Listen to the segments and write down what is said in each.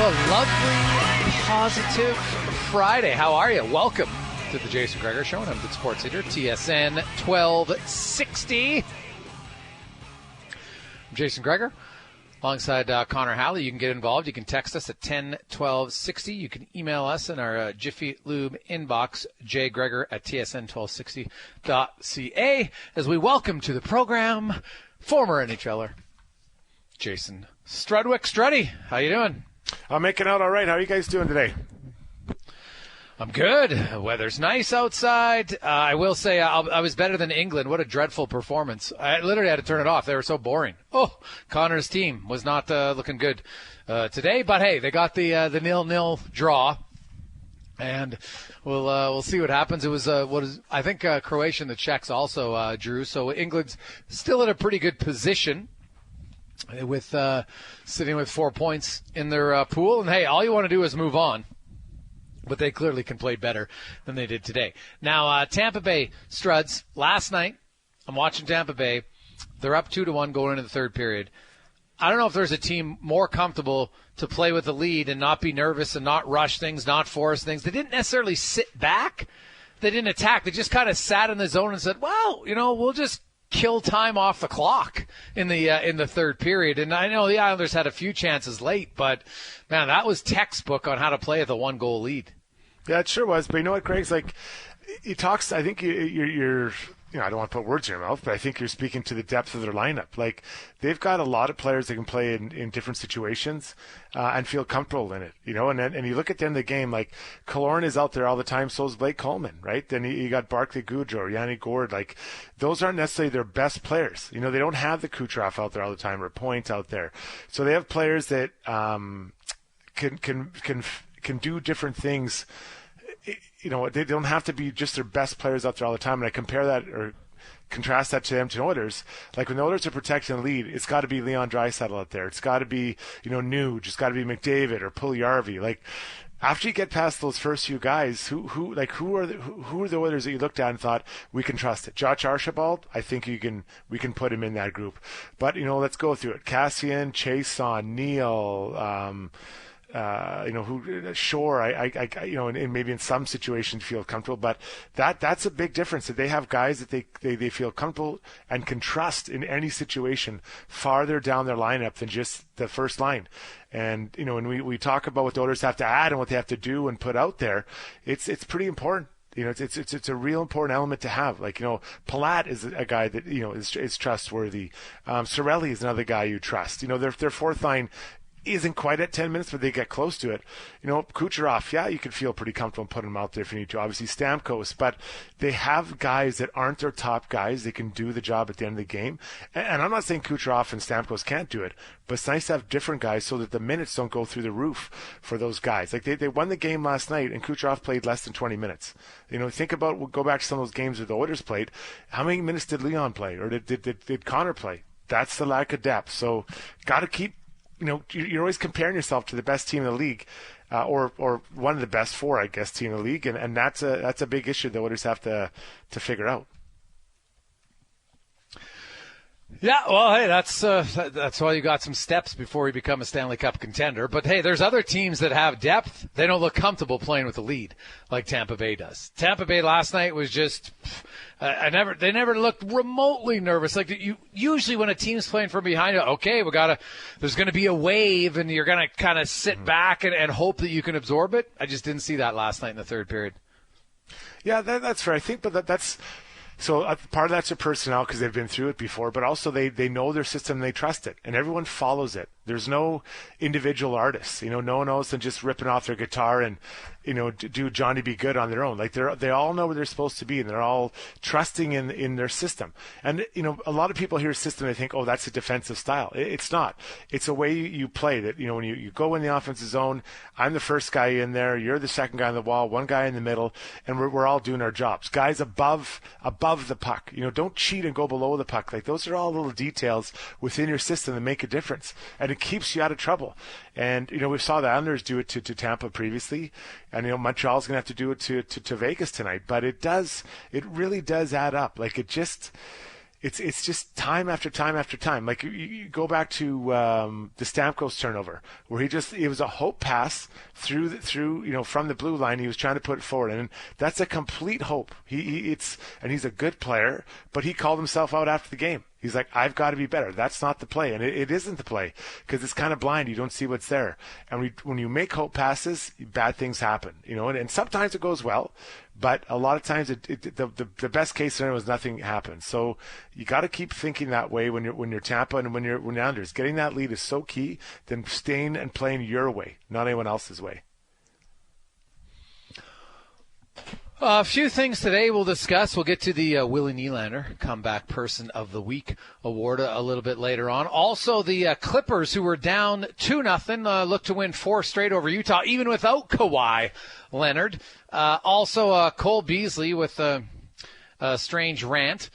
Well, lovely, positive Friday. How are you? Welcome to the Jason Gregor Show, and I'm the sports leader, TSN 1260. I'm Jason Gregor, alongside Connor Halley. You can get involved. You can text us at 10-1260. You can email us in our Jiffy Lube inbox, jgregor at tsn1260.ca, as we welcome to the program former NHLer, Jason Strudwick. Struddy, how you doing? I'm making out all right. How are you guys doing today? I'm good. Weather's nice outside. I will say I was better than England. What a dreadful performance. I literally had to turn it off. They were so boring. Oh, Connor's team was not looking good today. But, hey, they got the 0-0 draw. And we'll see what happens. It was I think Croatia and the Czechs also drew. So England's still in a pretty good position with sitting with 4 points in their pool. And, hey, all you want to do is move on. But they clearly can play better than they did today. Now, Tampa Bay Struds, last night, I'm watching Tampa Bay. They're up 2-1 going into the third period. I don't know if there's a team more comfortable to play with the lead and not be nervous and not rush things, not force things. They didn't necessarily sit back. They didn't attack. They just kind of sat in the zone and said, well, we'll just kill time off the clock in the third period. And I know the Islanders had a few chances late, but man, that was textbook on how to play with a 1-goal lead. Yeah, it sure was. But you know what, Greg's like, he talks. I think you're I don't want to put words in your mouth, but I think you're speaking to the depth of their lineup. Like, they've got a lot of players that can play in different situations and feel comfortable in it, And you look at the end of the game, like, Killorn is out there all the time, so is Blake Coleman, right? Then you got Barclay Goodrow, Yanni Gourde. Like, those aren't necessarily their best players. They don't have the Kucherov out there all the time or Point out there. So they have players that can do different things. They don't have to be just their best players out there all the time. And I compare that or contrast that to them to Oilers. Like, when the Oilers are protecting the lead, it's got to be Leon Draisaitl out there. It's got to be, Nuge. It's got to be McDavid or Puljujarvi. Like, after you get past those first few guys, who are the Oilers that you looked at and thought we can trust it? Josh Archibald, I think we can put him in that group. But let's go through it. Cassian, Chason, Neal. Sure, and maybe in some situations feel comfortable, but that's a big difference, that they have guys that they feel comfortable and can trust in any situation farther down their lineup than just the first line. And, when we talk about what the Oilers have to add and what they have to do and put out there, it's pretty important. It's a real important element to have. Like, Palat is a guy that, is trustworthy. Cirelli is another guy you trust. Their fourth line isn't quite at 10 minutes, but they get close to it. Kucherov, yeah, you can feel pretty comfortable putting him out there if you need to. Obviously, Stamkos, but they have guys that aren't their top guys. They can do the job at the end of the game. And I'm not saying Kucherov and Stamkos can't do it, but it's nice to have different guys so that the minutes don't go through the roof for those guys. Like, they won the game last night, and Kucherov played less than 20 minutes. Think about, go back to some of those games where the Oilers played. How many minutes did Leon play, or did Connor play? That's the lack of depth. So, got to keep. You're always comparing yourself to the best team in the league, or one of the best four, I guess, team in the league, and that's a big issue that Oilers have to figure out. Yeah, well, hey, that's why you got some steps before you become a Stanley Cup contender. But, hey, there's other teams that have depth. They don't look comfortable playing with the lead like Tampa Bay does. Tampa Bay last night was just they never looked remotely nervous. Like, usually when a team's playing from behind, okay, there's going to be a wave, and you're going to kind of sit back and hope that you can absorb it. I just didn't see that last night in the third period. Yeah, that's fair. I think, but that's. So part of that's their personnel because they've been through it before, but also they know their system and they trust it, and everyone follows it. There's no individual artists, no one else than just ripping off their guitar and, do Johnny Be Good on their own. Like, they all know where they're supposed to be, and they're all trusting in their system. And, a lot of people hear system, they think, oh, that's a defensive style. It's not. It's a way you play that, when you go in the offensive zone, I'm the first guy in there, you're the second guy on the wall, one guy in the middle, and we're all doing our jobs. Guys above the puck, don't cheat and go below the puck. Like, those are all little details within your system that make a difference. And it keeps you out of trouble. And, we saw the Islanders do it to Tampa previously. And, Montreal's going to have to do it to Vegas tonight. But it really does add up. Like, it's just time after time after time. Like you go back to the Stamkos turnover, where it was a hope pass through from the blue line. He was trying to put it forward, and that's a complete hope. And he's a good player, but he called himself out after the game. He's like, I've got to be better. That's not the play, and it isn't the play because it's kind of blind. You don't see what's there, and when you make hope passes, bad things happen. And sometimes it goes well, but a lot of times the best case scenario is nothing happens. So you got to keep thinking that way when you're Tampa and when you're unders. Getting that lead is so key. Then staying and playing your way, not anyone else's way. A few things today we'll discuss. We'll get to the Willie Nylander Comeback Person of the Week award a little bit later on. Also, the Clippers, who were down 2-0, look to win 4 straight over Utah, even without Kawhi Leonard. Also, Cole Beasley with a strange rant.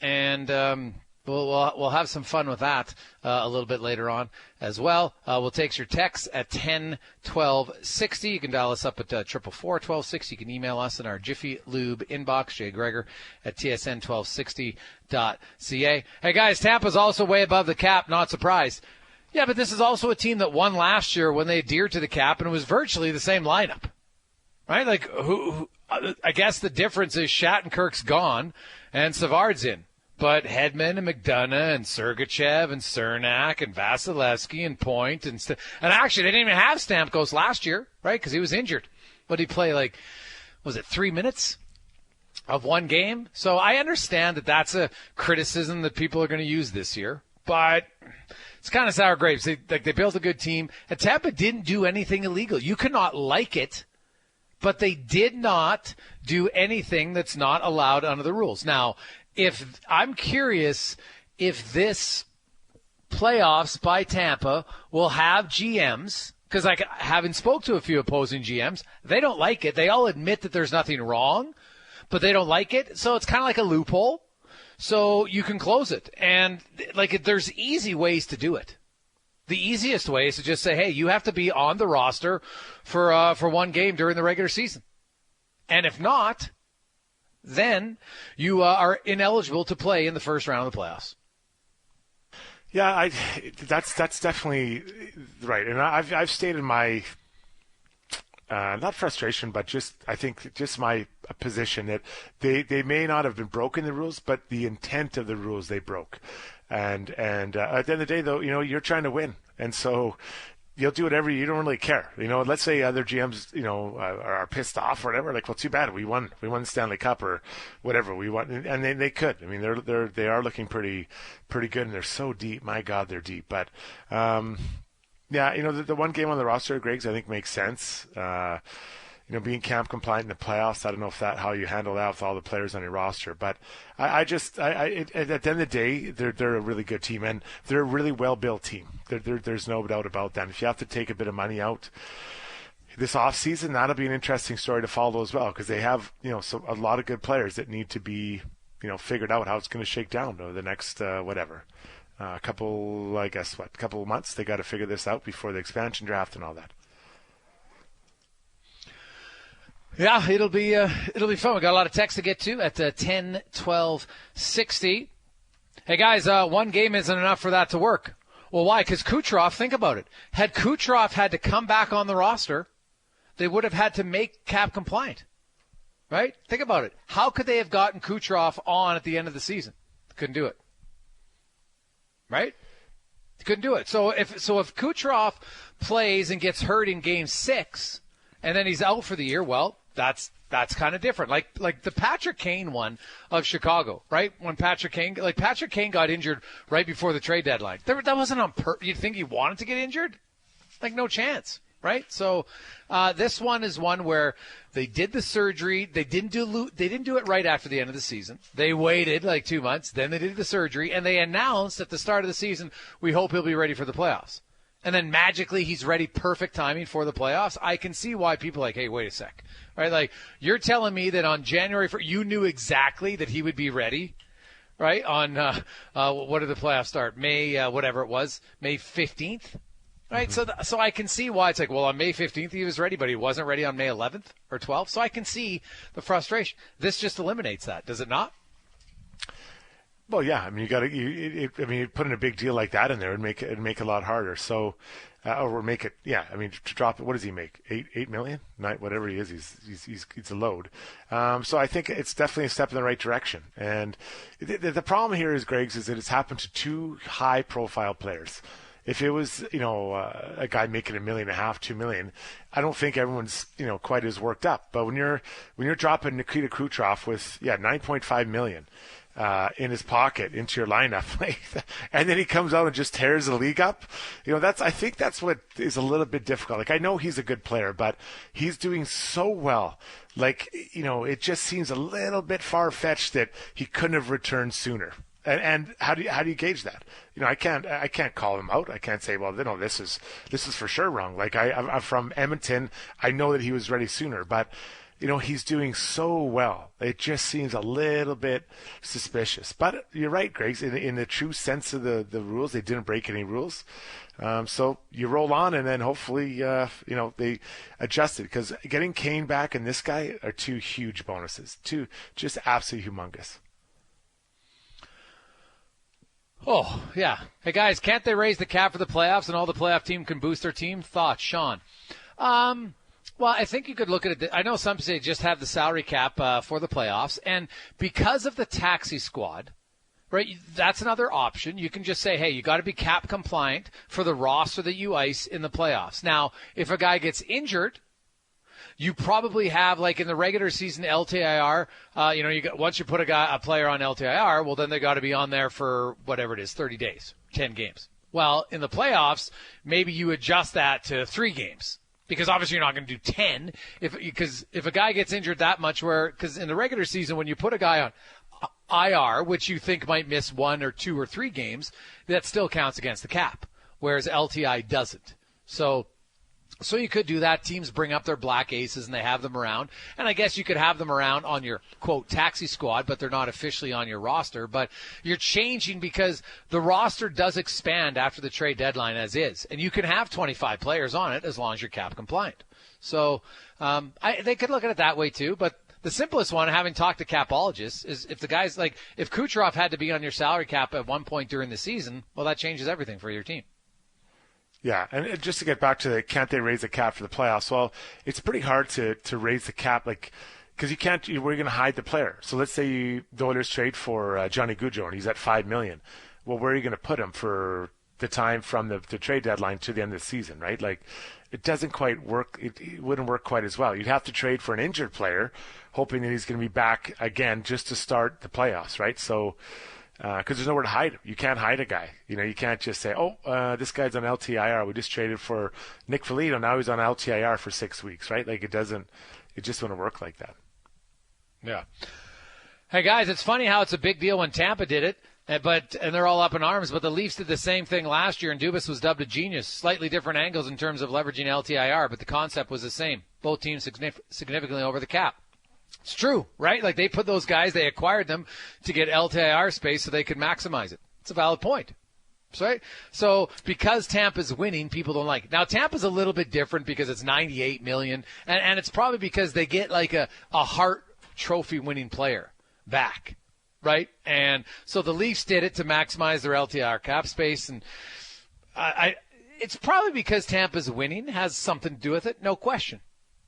And we'll have some fun with that a little bit later on as well. We'll take your texts at 10-12-60. You can dial us up at 444-1260. You can email us in our Jiffy Lube inbox, jgregor at tsn1260.ca. Hey, guys, Tampa's also way above the cap. Not surprised. Yeah, but this is also a team that won last year when they adhered to the cap, and it was virtually the same lineup. Right? Like, who I guess the difference is Shattenkirk's gone and Savard's in. But Hedman and McDonough and Sergachev and Cernak and Vasilevsky and Point and actually they didn't even have Stamkos last year, right? Because he was injured. But he played was it 3 minutes of one game? So I understand that that's a criticism that people are going to use this year. But it's kind of sour grapes. They built a good team. And Tampa didn't do anything illegal. You cannot like it, but they did not do anything that's not allowed under the rules. Now, if I'm curious if this playoffs by Tampa will have GMs, because I haven't spoke to a few opposing GMs, they don't like it. They all admit that there's nothing wrong, but they don't like it. So it's kind of like a loophole. So you can close it. And there's easy ways to do it. The easiest way is to just say, hey, you have to be on the roster for one game during the regular season. And if not, then you are ineligible to play in the first round of the playoffs. Yeah, that's definitely right, and I've stated my not frustration, but I think my position that they may not have been broken the rules, but the intent of the rules they broke, and at the end of the day, though, you're trying to win, and so you'll do whatever. You don't really care. Let's say other GMs, are pissed off or whatever. Like, well, too bad. We won the Stanley Cup or whatever. We won, and they could. I mean, they are looking pretty good, and they're so deep. My God, they're deep. But, yeah, the one game on the roster, Greg's, I think makes sense. Being camp compliant in the playoffs, I don't know if how you handle that with all the players on your roster. But at the end of the day, they're a really good team, and they're a really well-built team. There's no doubt about that. If you have to take a bit of money out this offseason, that'll be an interesting story to follow as well, because they have a lot of good players that need to be figured out how it's going to shake down over the next couple of months. They got to figure this out before the expansion draft and all that. Yeah, it'll be fun. We got a lot of text to get to at 10-12-60. Hey guys, one game isn't enough for that to work. Well, why? Because Kucherov, think about it. Had Kucherov had to come back on the roster, they would have had to make cap compliant, right? Think about it. How could they have gotten Kucherov on at the end of the season? Couldn't do it, right? Couldn't do it. So if Kucherov plays and gets hurt in Game 6, and then he's out for the year, well, that's kind of different. Like the Patrick Kane one of Chicago, right? When Patrick Kane got injured right before the trade deadline. That wasn't on purpose. You'd think he wanted to get injured? Like, no chance, right? So this one is one where they did the surgery. They didn't do it right after the end of the season. They waited like 2 months. Then they did the surgery, and they announced at the start of the season, we hope he'll be ready for the playoffs. And then magically he's ready, perfect timing for the playoffs. I can see why people are like, hey, wait a sec. Right? Like, you're telling me that on January 1st, you knew exactly that he would be ready, right? On, what did the playoffs start? May, whatever it was, May 15th, right? Mm-hmm. So I can see why it's like, well, on May 15th he was ready, but he wasn't ready on May 11th or 12th. So I can see the frustration. This just eliminates that, does it not? Well, yeah. I mean, you put in a big deal like that in there and make it a lot harder. So, or make it, yeah. I mean, to drop it, what does he make? 8 million? Not whatever he is. He's a load. So I think it's definitely a step in the right direction. And the problem here is, Greg's, is that it's happened to two high-profile players. If it was, a guy making $1.5 million, $2 million, I don't think everyone's, quite as worked up. But when you're dropping Nikita Kucherov with, 9.5 million in his pocket into your lineup, and then he comes out and just tears the league up, I think that's what is a little bit difficult. Like, I know he's a good player, but he's doing so well. Like, it just seems a little bit far-fetched that he couldn't have returned sooner. And how do you gauge that? I can't call him out. I can't say, well, this is for sure wrong. Like, I'm from Edmonton. I know that he was ready sooner, but he's doing so well. It just seems a little bit suspicious. But you're right, Greg. In the true sense of the rules, they didn't break any rules. So you roll on, and then hopefully, they adjust it, because getting Kane back and this guy are two huge bonuses. Two just absolutely humongous. Oh, yeah. Hey, guys, can't they raise the cap for the playoffs and all the playoff team can boost their team? Thoughts, Sean? Well, I think you could look at it. I know some say just have the salary cap for the playoffs. And because of the taxi squad, right, that's another option. You can just say, hey, you got to be cap compliant for the roster that you ice in the playoffs. Now, if a guy gets injured, you probably have, like in the regular season LTIR, once you put a player on LTIR, well, then they got to be on there for whatever it is, 30 days, 10 games. Well, in the playoffs, maybe you adjust that to 3 games, because obviously you're not going to do 10 because if a guy gets injured that much, because in the regular season, when you put a guy on IR, which you think might miss 1 or 2 or 3 games, that still counts against the cap, whereas LTI doesn't. So you could do that. Teams bring up their black aces and they have them around. And I guess you could have them around on your, quote, taxi squad, but they're not officially on your roster. But you're changing because the roster does expand after the trade deadline as is. And you can have 25 players on it as long as you're cap compliant. So they could look at it that way too. But the simplest one, having talked to capologists, is if the guys, like if Kucherov had to be on your salary cap at one point during the season, well, that changes everything for your team. Yeah, and just to get back to can't they raise the cap for the playoffs? Well, it's pretty hard to raise the cap, because you can't. Where are you going to hide the player? So let's say the Oilers trade for Johnny Gaudreau and he's at $5 million. Well, where are you going to put him for the time from the trade deadline to the end of the season, right? Like, it doesn't quite work. It wouldn't work quite as well. You'd have to trade for an injured player, hoping that he's going to be back again just to start the playoffs, right? So. Because there's nowhere to hide him. You can't hide a guy. You can't just say, this guy's on LTIR. We just traded for Nick Foligno. Now he's on LTIR for 6 weeks, right? Like, it just wouldn't work like that. Yeah. Hey, guys, it's funny how it's a big deal when Tampa did it, and they're all up in arms, but the Leafs did the same thing last year, and Dubas was dubbed a genius. Slightly different angles in terms of leveraging LTIR, but the concept was the same. Both teams significantly over the cap. It's true, right? Like, they put those guys, they acquired them to get LTIR space so they could maximize it. It's a valid point. Right? So because Tampa's winning, people don't like it. Now, Tampa's a little bit different because it's $98 million, and it's probably because they get like a Hart Trophy winning player back, right? And so the Leafs did it to maximize their LTIR cap space, and it's probably because Tampa's winning has something to do with it, no question.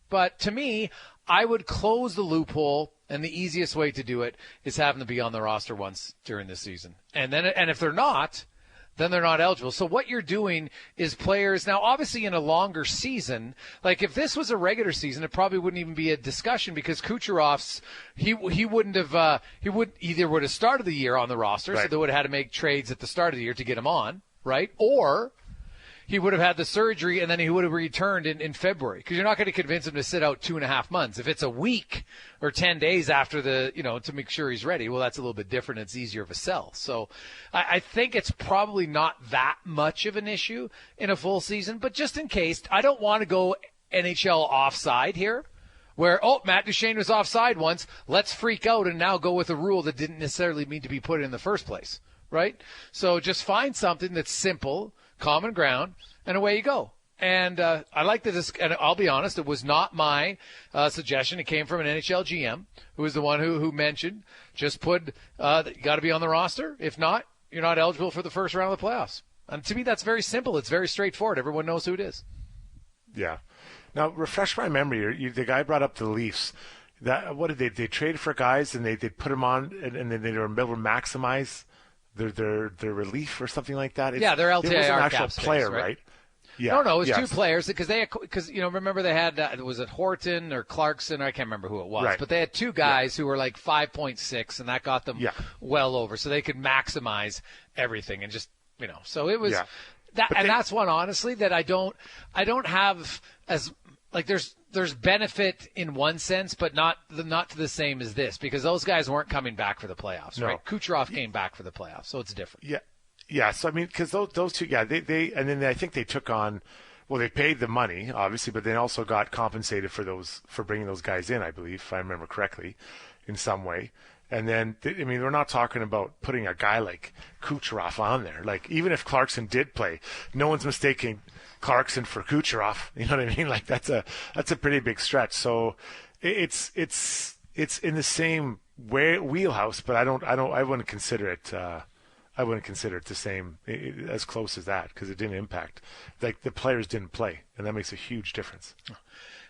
But to me, I would close the loophole, and the easiest way to do it is having them be on the roster once during the season. And if they're not, then they're not eligible. So what you're doing is players, now obviously in a longer season, like if this was a regular season, it probably wouldn't even be a discussion because Kucherov's, he would either would have started the year on the roster, right. So they would have had to make trades at the start of the year to get him on, right? Or he would have had the surgery, and then he would have returned in February. Because you're not going to convince him to sit out 2.5 months. If it's a week or 10 days after to make sure he's ready, well, that's a little bit different. It's easier of a sell. So I think it's probably not that much of an issue in a full season. But just in case, I don't want to go NHL offside here, where, Matt Duchene was offside once. Let's freak out and now go with a rule that didn't necessarily mean to be put in the first place, right? So just find something that's simple, common ground, and away you go. And I like this. And I'll be honest, it was not my suggestion. It came from an NHL GM who was the one who mentioned just put you got to be on the roster. If not, you're not eligible for the first round of the playoffs. And to me, that's very simple. It's very straightforward. Everyone knows who it is. Yeah. Now, refresh my memory. The guy brought up the Leafs. What did they trade for guys and they put them on and then they were able to maximize their relief or something like that? Their LTIR it was an actual cap player, space, right? Yeah. No, it was two players because remember they had was it Horton or Clarkson? I can't remember who it was, right. But they had two guys who were like 5.6, and that got them well over, so they could maximize everything and just So it was that, and that's one honestly that I don't have as like there's benefit in one sense, but not to the same as this because those guys weren't coming back for the playoffs, right? Kucherov came back for the playoffs, so it's different. Yeah. Yeah, so I mean, because those two guys, they and then I think they took on, well, they paid the money obviously, but they also got compensated for bringing those guys in, I believe, if I remember correctly, in some way. And then we're not talking about putting a guy like Kucherov on there. Like even if Clarkson did play, no one's mistaking Clarkson for Kucherov. You know what I mean? Like that's a pretty big stretch. So it's in the same wheelhouse, but I wouldn't consider it. I wouldn't consider it the same, as close as that, because it didn't impact. Like, the players didn't play, and that makes a huge difference.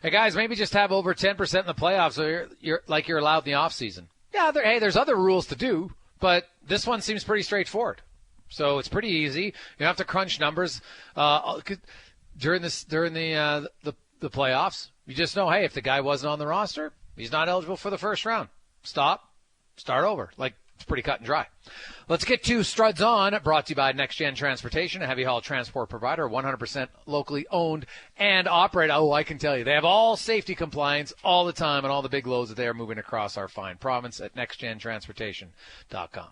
Hey, guys, maybe just have over 10% in the playoffs so you're allowed in the offseason. Yeah, there's other rules to do, but this one seems pretty straightforward. So it's pretty easy. You don't have to crunch numbers during the playoffs. You just know, hey, if the guy wasn't on the roster, he's not eligible for the first round. Start over. Like, it's pretty cut and dry. Let's get to Struds On, brought to you by Next Gen Transportation, a heavy haul transport provider, 100% locally owned and operated. Oh, I can tell you, they have all safety compliance all the time and all the big loads that they are moving across our fine province at nextgentransportation.com.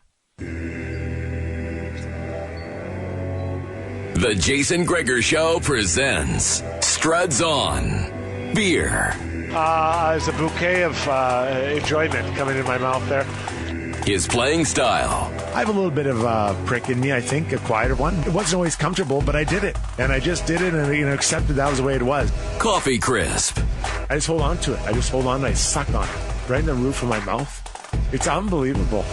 The Jason Gregor Show presents Struds On. Beer. There's a bouquet of enjoyment coming in my mouth there. His playing style. I have a little bit of a prick in me, I think, a quieter one. It wasn't always comfortable, but I did it. And I just did it and accepted that was the way it was. Coffee crisp. I just hold on to it. I just hold on and I suck on it. Right in the roof of my mouth. It's unbelievable.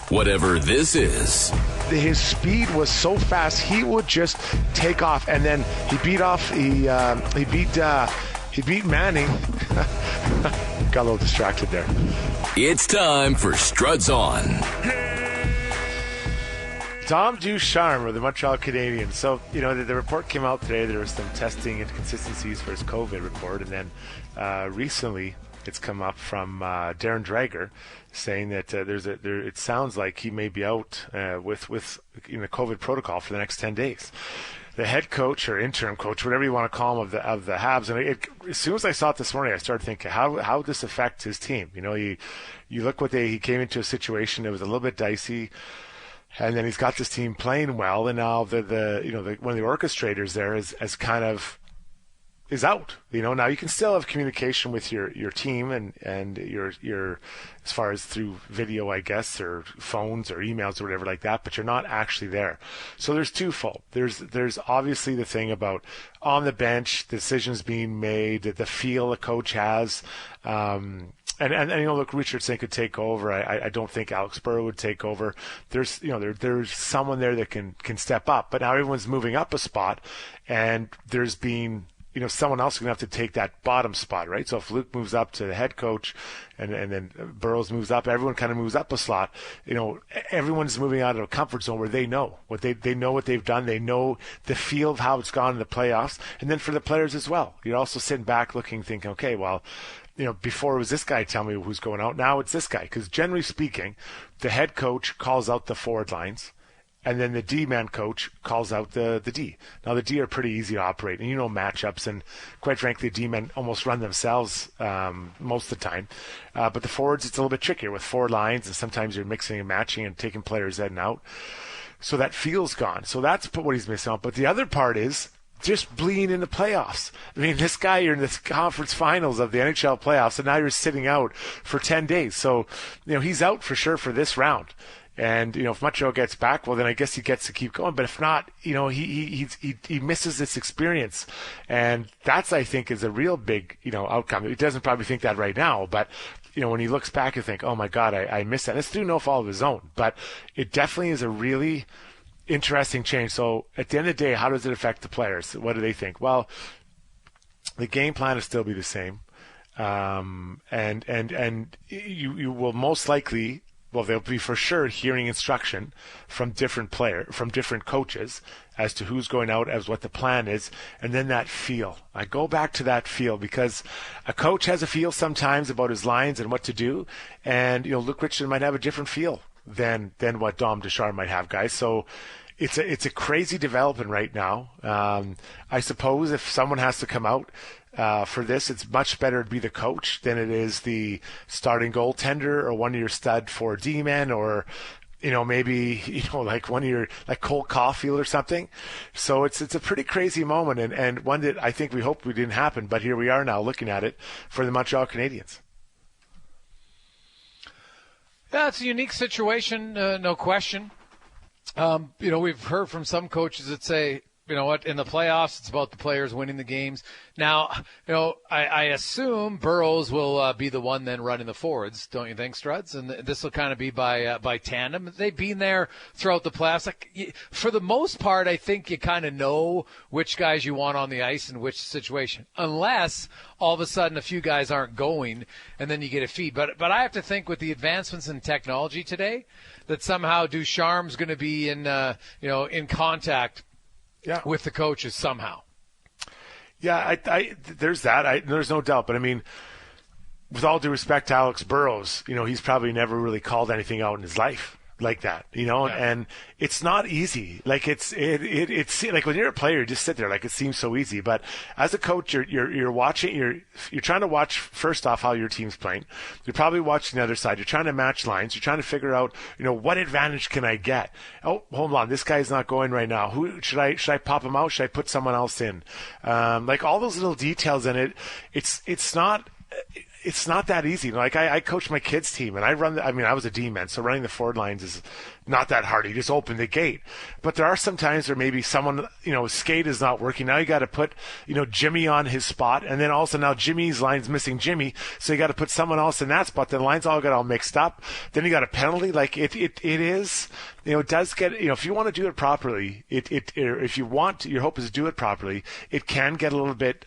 Whatever this is. His speed was so fast, he would just take off. And then he beat Manning. Got a little distracted there. It's time for Struds On. Tom Ducharme of the Montreal Canadiens. So, the report came out today. There was some testing inconsistencies for his COVID report. And then recently it's come up from Darren Dreger saying that it sounds like he may be out with COVID protocol for the next 10 days. The head coach or interim coach, whatever you want to call him, of the Habs. And as soon as I saw it this morning, I started thinking, how would this affect his team? You look he came into a situation that was a little bit dicey, and then he's got this team playing well, and now one of the orchestrators there is kind of is out. Now you can still have communication with your team and your as far as through video, I guess, or phones or emails or whatever like that, but you're not actually there. So there's twofold. There's obviously the thing about on the bench, decisions being made, the feel a coach has. And look, Richardson could take over. I don't think Alex Burrow would take over. There's someone there that can step up, but now everyone's moving up a spot, and there's been someone else is going to have to take that bottom spot, right? So if Luke moves up to the head coach and then Burrows moves up, everyone kind of moves up a slot. Everyone's moving out of a comfort zone where they know they know what they've done. They know the feel of how it's gone in the playoffs. And then for the players as well, you're also sitting back looking, thinking, okay, well, before it was this guy tell me who's going out. Now it's this guy. Because generally speaking, the head coach calls out the forward lines. And then the D-man coach calls out the D. Now, the D are pretty easy to operate. And matchups. And quite frankly, the D-men almost run themselves most of the time. But the forwards, it's a little bit trickier with four lines. And sometimes you're mixing and matching and taking players in and out. So that feel's gone. So that's what he's missing out. But the other part is just bleeding in the playoffs. This guy, you're in the conference finals of the NHL playoffs. And now you're sitting out for 10 days. So, he's out for sure for this round. And, if Montreal gets back, well, then I guess he gets to keep going. But if not, he misses this experience. And that's, I think, is a real big, outcome. He doesn't probably think that right now, but, when he looks back, you think, oh my God, I missed that. It's through no fault of his own, but it definitely is a really interesting change. So at the end of the day, how does it affect the players? What do they think? Well, the game plan will still be the same. And you will most likely, well, they'll be for sure hearing instruction from different coaches as to who's going out, as what the plan is, and then that feel. I go back to that feel because a coach has a feel sometimes about his lines and what to do, and Luke Richardson might have a different feel than what Dom Ducharme might have, guys. So it's a crazy development right now. I suppose if someone has to come out for this, it's much better to be the coach than it is the starting goaltender or one of your stud 4 D-men or, maybe, like one of your, like Cole Caulfield or something. So it's a pretty crazy moment and one that I think we hoped we didn't happen, but here we are now looking at it for the Montreal Canadiens. Yeah, it's a unique situation, no question. We've heard from some coaches that say, in the playoffs, it's about the players winning the games. Now, I assume Burrows will be the one then running the forwards, don't you think, Struds? And this will kind of be by tandem. They've been there throughout the playoffs. For the most part, I think you kind of know which guys you want on the ice in which situation, unless all of a sudden a few guys aren't going, and then you get a feed. But I have to think with the advancements in technology today, that somehow Ducharme's going to be in contact with the coaches somehow. Yeah, there's that. There's no doubt. But, I mean, with all due respect to Alex Burrows, he's probably never really called anything out in his life like that, and it's not easy. Like it's like when you're a player, you just sit there, like it seems so easy. But as a coach, you're watching, you're trying to watch first off how your team's playing. You're probably watching the other side. You're trying to match lines. You're trying to figure out, what advantage can I get? Oh, hold on, this guy's not going right now. Who should I pop him out? Should I put someone else in? Like all those little details in it. It's not that easy. Like I coach my kids' team, and I was a D-man, so running the forward lines is not that hard. You just open the gate. But there are some times where maybe someone, skate is not working. Now you got to put, Jimmy on his spot, and then also now Jimmy's line's missing Jimmy, so you got to put someone else in that spot. The lines all got all mixed up. Then you got a penalty. Like it is, it does get, if you want to do it properly, if you want, your hope is to do it properly, it can get a little bit,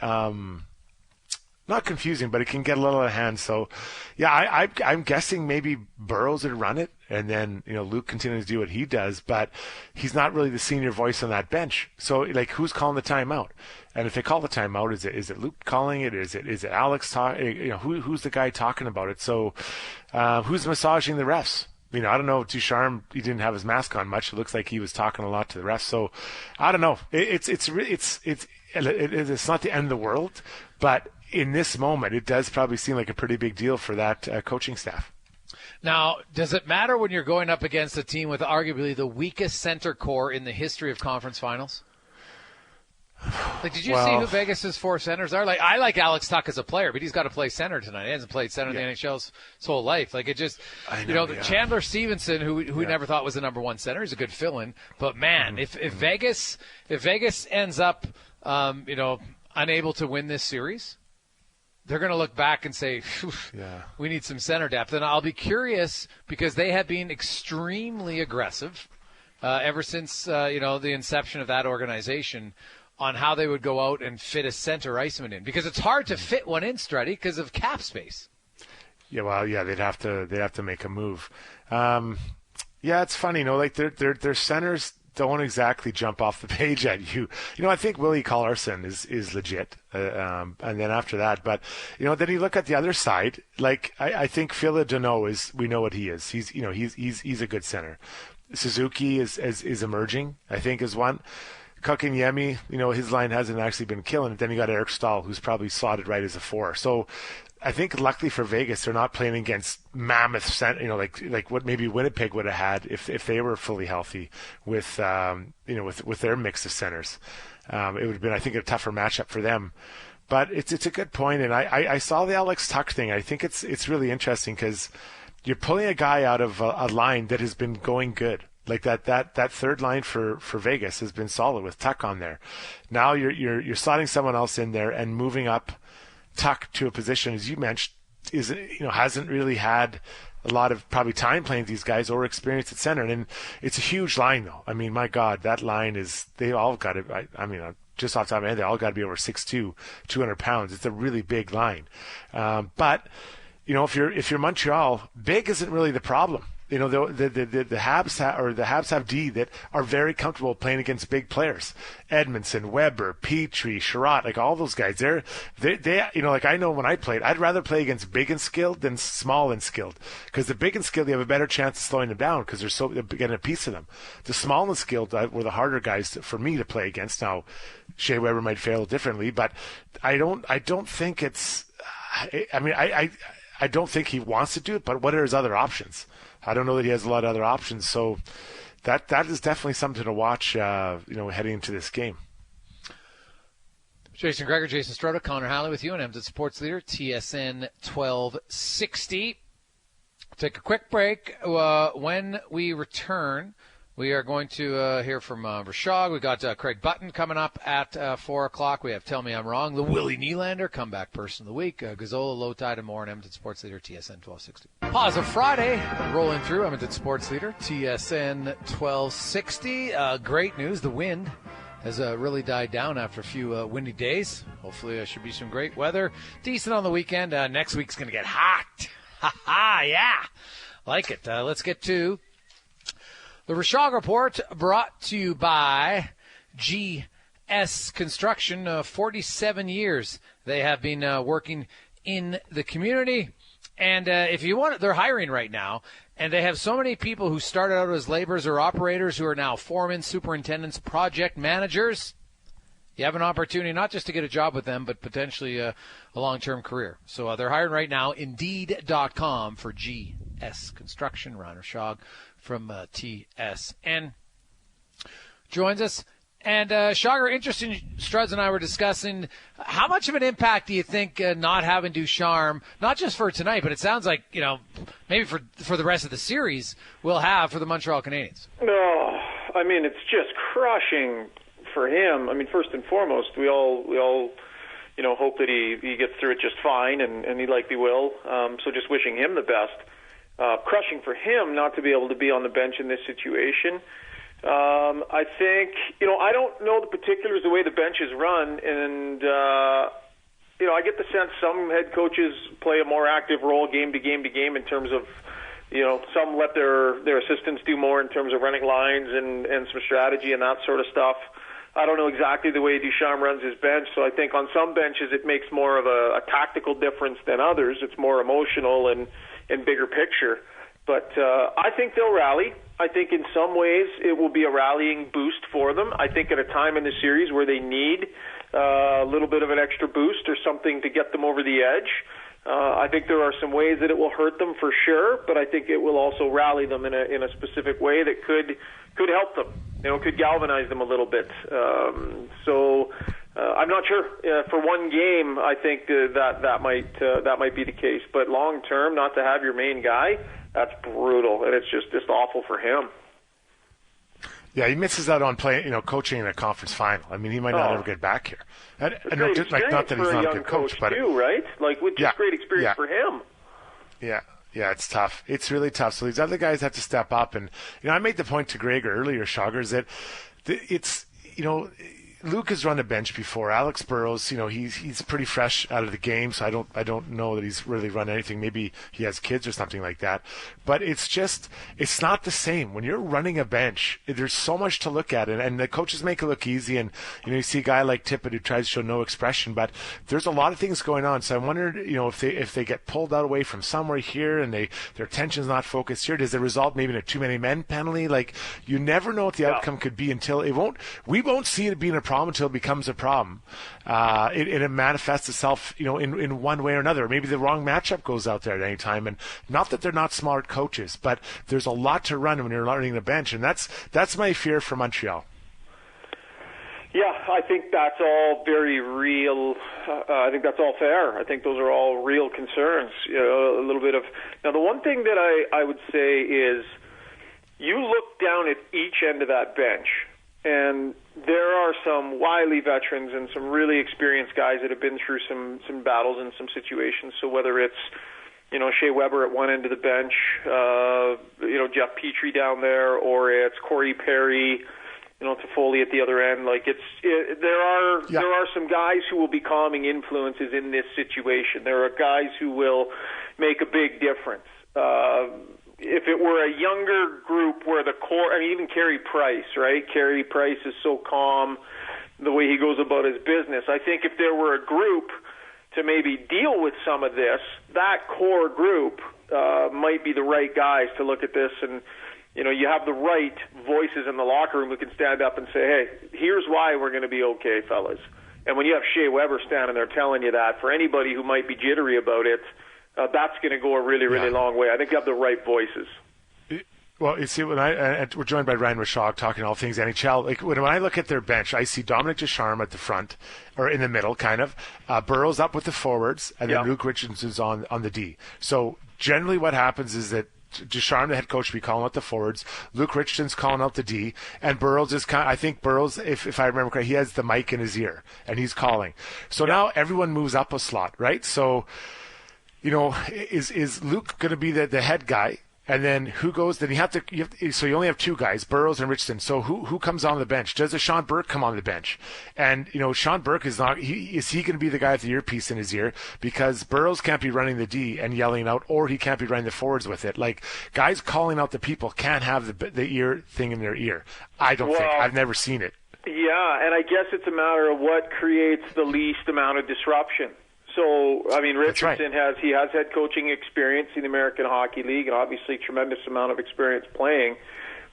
not confusing, but it can get a little out of hand. So, yeah, I'm guessing maybe Burrows would run it, and then Luke continues to do what he does, but he's not really the senior voice on that bench. So, like, who's calling the timeout? And if they call the timeout, is it Luke calling it? Is it Alex talking? Who's the guy talking about it? So, who's massaging the refs? I don't know. Ducharme, he didn't have his mask on much. It looks like he was talking a lot to the refs. So, I don't know. It's not the end of the world, but in this moment, it does probably seem like a pretty big deal for that coaching staff. Now, does it matter when you're going up against a team with arguably the weakest center core in the history of conference finals? Like, did you see who Vegas's 4 centers are? Like, I like Alex Tuch as a player, but he's got to play center tonight. He hasn't played center in the NHL's his whole life. Like, it just, Chandler Stevenson, who we never thought was the number 1 center, is a good fill-in. But man, if Vegas ends up, unable to win this series, they're going to look back and say, we need some center depth. And I'll be curious because they have been extremely aggressive ever since, the inception of that organization on how they would go out and fit a center iceman in. Because it's hard to fit one in, Struddy, because of cap space. They'd have to make a move. It's funny, like their centers don't exactly jump off the page at you. I think Willie Carlson is legit. And then after that, but, then you look at the other side, like I think Phil Deneau we know what he is. He's a good center. Suzuki is emerging, I think, is one. Kotkaniemi, his line hasn't actually been killing it. Then you got Eric Stahl, who's probably slotted right as a 4. So I think luckily for Vegas, they're not playing against mammoth center, like what maybe Winnipeg would have had if they were fully healthy with with their mix of centers. It would have been, I think, a tougher matchup for them. But it's a good point, and I saw the Alex Tuch thing. I think it's really interesting because you're pulling a guy out of a line that has been going good. Like that third line for Vegas has been solid with Tuck on there. Now you're slotting someone else in there and moving up Tuck to a position, as you mentioned, hasn't really had a lot of probably time playing these guys or experience at center. And it's a huge line, though. I mean, my God, that line they all got it. Just off the top of my head, they all got to be over 6'2", 200 pounds. It's a really big line. But if you're Montreal, big isn't really the problem. The Habs have D that are very comfortable playing against big players. Edmondson, Weber, Petrie, Sherratt, like all those guys. They like I know when I played, I'd rather play against big and skilled than small and skilled. Because the big and skilled, you have a better chance of slowing them down because they're getting a piece of them. The small and skilled were the harder guys for me to play against. Now, Shea Weber might fail differently, but I don't think it's. I don't think he wants to do it. But what are his other options? I don't know that he has a lot of other options, so that is definitely something to watch, heading into this game. Jason Gregor, Jason Strota, Connor Halley with you on Edmonton Sports Leader, TSN 1260. Take a quick break. When we return, we are going to hear from Rashog. We got Craig Button coming up at 4 o'clock. We have Tell Me I'm Wrong, the Willie Nylander comeback person of the week, Gazzola, Low Tide, and more on Edmonton Sports Leader, TSN 1260. Positive Friday, rolling through Edmonton Sports Leader, TSN 1260. Great news, the wind has really died down after a few windy days. Hopefully there should be some great weather. Decent on the weekend. Next week's going to get hot. Ha-ha, yeah. Like it. Let's get to the Rashog Report, brought to you by GS Construction. 47 years they have been working in the community. And if you want, they're hiring right now. And they have so many people who started out as laborers or operators who are now foremen, superintendents, project managers. You have an opportunity not just to get a job with them, but potentially a long-term career. So they're hiring right now. Indeed.com for GS Construction. Ron Rashog from TSN joins us. And Shagar, interesting, Struds and I were discussing how much of an impact do you think not having Ducharme, not just for tonight, but it sounds like, maybe for the rest of the series, will have for the Montreal Canadiens? No, it's just crushing for him. First and foremost, we all hope that he gets through it just fine, and he likely will. So just wishing him the best. Crushing for him not to be able to be on the bench in this situation. I think, I don't know the particulars, the way the bench is run, and, I get the sense some head coaches play a more active role game to game in terms of, some let their assistants do more in terms of running lines and some strategy and that sort of stuff. I don't know exactly the way Ducharme runs his bench, so I think on some benches it makes more of a tactical difference than others. It's more emotional and bigger picture. But I think they'll rally. I think in some ways it will be a rallying boost for them. I think at a time in the series where they need a little bit of an extra boost or something to get them over the edge, I think there are some ways that it will hurt them for sure, but I think it will also rally them in a specific way that could help them. Could galvanize them a little bit. So I'm not sure. For one game, I think that might be the case. But long term, not to have your main guy, that's brutal, and it's just awful for him. Yeah, he misses out on playing, coaching in a conference final. He might not ever get back here. And not that he's not a good coach, but too, right? Which is great experience for him. Yeah. Yeah, it's tough. It's really tough. So these other guys have to step up. And, I made the point to Gregor earlier, Shogers, that it's, Luke has run a bench before. Alex Burrows, he's pretty fresh out of the game, so I don't know that he's really run anything. Maybe he has kids or something like that. But it's not the same. When you're running a bench, there's so much to look at, and the coaches make it look easy. And you see a guy like Tippett who tries to show no expression, but there's a lot of things going on. So I wondered, if they get pulled out away from somewhere here and their attention's not focused here, does it result maybe in a too many men penalty? You never know what the outcome could be until we won't see it being a problem until it becomes a problem. It manifests itself, in one way or another. Maybe the wrong matchup goes out there at any time. And not that they're not smart coaches, but there's a lot to run when you're running the bench, and that's my fear for Montreal. Yeah, I think that's all very real. I think that's all fair. I think those are all real concerns. A little bit of now. The one thing that I would say is, you look down at each end of that bench, and there are some wily veterans and some really experienced guys that have been through some battles and some situations. So whether it's Shea Weber at one end of the bench, Jeff Petrie down there, or it's Corey Perry, Toffoli at the other end. Like there are some guys who will be calming influences in this situation. There are guys who will make a big difference. If it were a younger group where the core, even Carey Price, right? Carey Price is so calm the way he goes about his business. I think if there were a group to maybe deal with some of this, that core group might be the right guys to look at this. And you have the right voices in the locker room who can stand up and say, hey, here's why we're going to be okay, fellas. And when you have Shea Weber standing there telling you that, for anybody who might be jittery about it, that's going to go a really, really long way. I think you have the right voices. Well, you see, we're joined by Ryan Rashog talking all things NHL. Like when I look at their bench, I see Dominic Ducharme at the front, or in the middle, kind of. Burrow's up with the forwards, and then Luke Richardson's on the D. So generally, what happens is that Ducharme, the head coach, will be calling out the forwards. Luke Richardson's calling out the D, and Burrows is I think Burrows, if I remember correctly, he has the mic in his ear and he's calling. So now everyone moves up a slot, right? So, is Luke going to be the head guy? And then who goes? Then so you only have two guys, Burrows and Richardson. So who comes on the bench? Does Sean Burke come on the bench? And Sean Burke is not. Is he going to be the guy with the earpiece in his ear? Because Burrows can't be running the D and yelling out, or he can't be running the forwards with it. Like guys calling out the people can't have the ear thing in their ear. I don't think. I've never seen it. Yeah, and I guess it's a matter of what creates the least amount of disruption. So, Richardson has head coaching experience in the American Hockey League, and obviously tremendous amount of experience playing.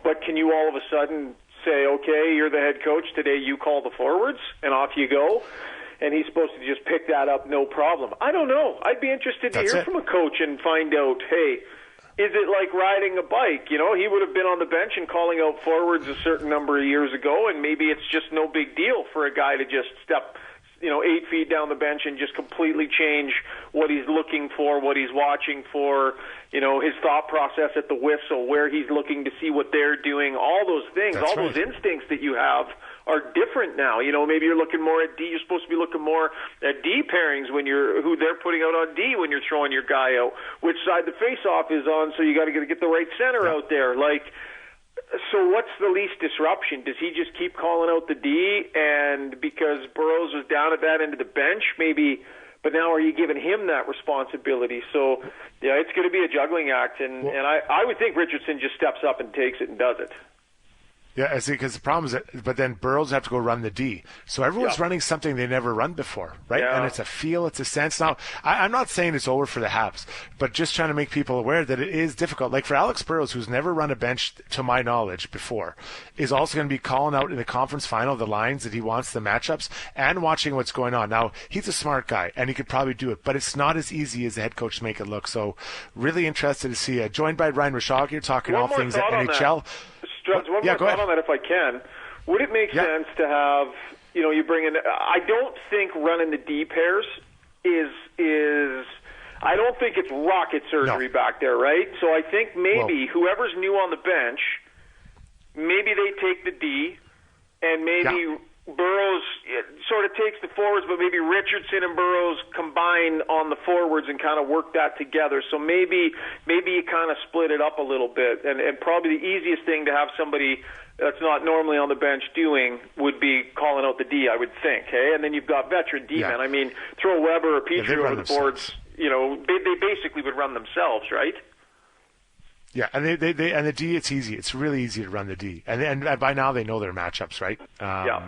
But can you all of a sudden say, okay, you're the head coach, today you call the forwards, and off you go? And he's supposed to just pick that up, no problem. I don't know. I'd be interested to hear from a coach and find out, hey, is it like riding a bike? He would have been on the bench and calling out forwards a certain number of years ago, and maybe it's just no big deal for a guy to just step 8 feet down the bench and just completely change what he's looking for, what he's watching for, his thought process at the whistle, where he's looking to see what they're doing, all those things, those instincts that you have are different now. Maybe you're looking more at D. You're supposed to be looking more at D pairings who they're putting out on D when you're throwing your guy out, which side the face-off is on, so you got to get the right center out there. So what's the least disruption? Does he just keep calling out the D, and because Burrows was down at that end of the bench, maybe, but now are you giving him that responsibility? So, it's going to be a juggling act, and I would think Richardson just steps up and takes it and does it. Yeah, I see, because the problem is that, but then Burrows have to go run the D. So everyone's running something they never run before, right? Yeah. And it's a feel, it's a sense. Now, I'm not saying it's over for the Habs, but just trying to make people aware that it is difficult. Like for Alex Burrows, who's never run a bench, to my knowledge, before, is also going to be calling out in the conference final the lines that he wants, the matchups, and watching what's going on. Now, he's a smart guy, and he could probably do it, but it's not as easy as the head coach make it look. So really interested to see. Joined by Ryan Rashog here, talking all things at NHL. Struds, one more thought on that, if I can. Would it make sense to have, you bring in? I don't think running the D pairs is. I don't think it's rocket surgery back there, right? So I think maybe whoever's new on the bench, maybe they take the D, and maybe Burrows sort of takes the forwards, but maybe Richardson and Burrows combine on the forwards and kind of work that together. So maybe you kind of split it up a little bit. And probably the easiest thing to have somebody that's not normally on the bench doing would be calling out the D, I would think. Hey, and then you've got veteran D-men. Yeah. Throw Weber or Petrie over the boards. They basically would run themselves, right? Yeah, and they and the D, it's easy. It's really easy to run the D, and by now they know their matchups, right?